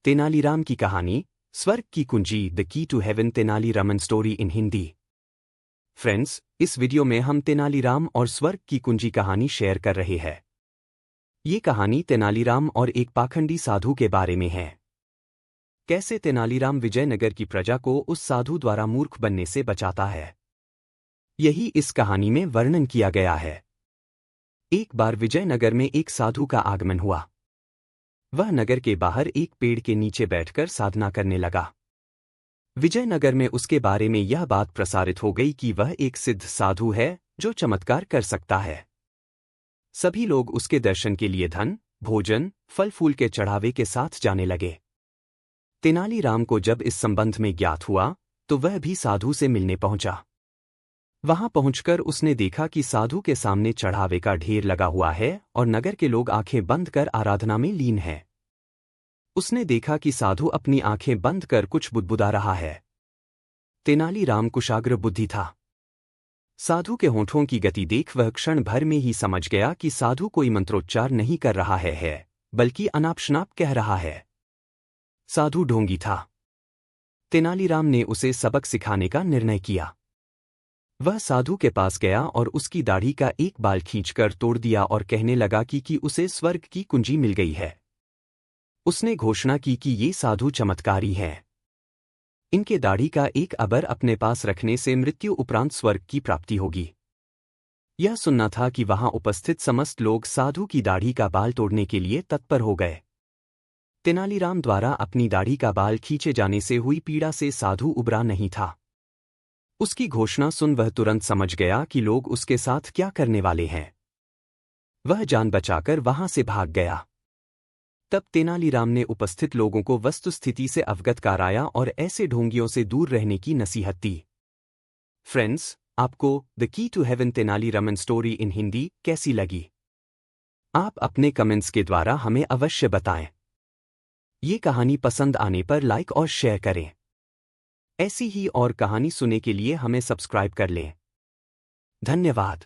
तेनालीराम की कहानी, स्वर्ग की कुंजी, the key to heaven, Tenali Raman story in Hindi. Friends, इस वीडियो में हम तेनालीराम और स्वर्ग की कुंजी कहानी शेयर कर रहे हैं। ये कहानी तेनालीराम और एक पाखंडी साधु के बारे में है। कैसे तेनालीराम विजयनगर की प्रजा को उस साधु द्वारा मूर्ख बनने से बचाता है, यही इस कहानी में वर्णन किया गया है। एक बार विजयनगर में एक साधु का आगमन हुआ। वह नगर के बाहर एक पेड़ के नीचे बैठकर साधना करने लगा। विजयनगर में उसके बारे में यह बात प्रसारित हो गई कि वह एक सिद्ध साधु है जो चमत्कार कर सकता है। सभी लोग उसके दर्शन के लिए धन, भोजन, फल फूल के चढ़ावे के साथ जाने लगे। तेनालीराम को जब इस संबंध में ज्ञात हुआ तो वह भी साधु से मिलने पहुंचा। वहां पहुंचकर उसने देखा कि साधु के सामने चढ़ावे का ढेर लगा हुआ है और नगर के लोग आंखें बंद कर आराधना में लीन हैं। उसने देखा कि साधु अपनी आंखें बंद कर कुछ बुदबुदा रहा है। तेनालीराम कुशाग्र बुद्धि था। साधु के होठों की गति देख वह क्षण भर में ही समझ गया कि साधु कोई मंत्रोच्चार नहीं कर रहा है बल्कि अनाप-शनाप कह रहा है। साधु ढोंगी था। तेनालीराम ने उसे सबक सिखाने का निर्णय किया। वह साधु के पास गया और उसकी दाढ़ी का एक बाल खींचकर तोड़ दिया और कहने लगा कि उसे स्वर्ग की कुंजी मिल गई है। उसने घोषणा की कि ये साधु चमत्कारी हैं। इनके दाढ़ी का एक अबर अपने पास रखने से मृत्यु उपरांत स्वर्ग की प्राप्ति होगी। यह सुनना था कि वहां उपस्थित समस्त लोग साधु की दाढ़ी का बाल तोड़ने के लिए तत्पर हो गए। तेनालीराम द्वारा अपनी दाढ़ी का बाल खींचे जाने से हुई पीड़ा से साधु उबरा नहीं था। उसकी घोषणा सुन वह तुरंत समझ गया कि लोग उसके साथ क्या करने वाले हैं। वह जान बचाकर वहां से भाग गया। तब तेनालीराम ने उपस्थित लोगों को वस्तुस्थिति से अवगत कराया और ऐसे ढोंगियों से दूर रहने की नसीहत दी। फ्रेंड्स, आपको the key to heaven Tenali Raman story in Hindi कैसी लगी? आप अपने कमेंट्स के द्वारा हमें अवश्य बताएं। ये कहानी पसंद आने पर लाइक और शेयर करें। ऐसी ही और कहानी सुनने के लिए हमें सब्सक्राइब कर लें। धन्यवाद।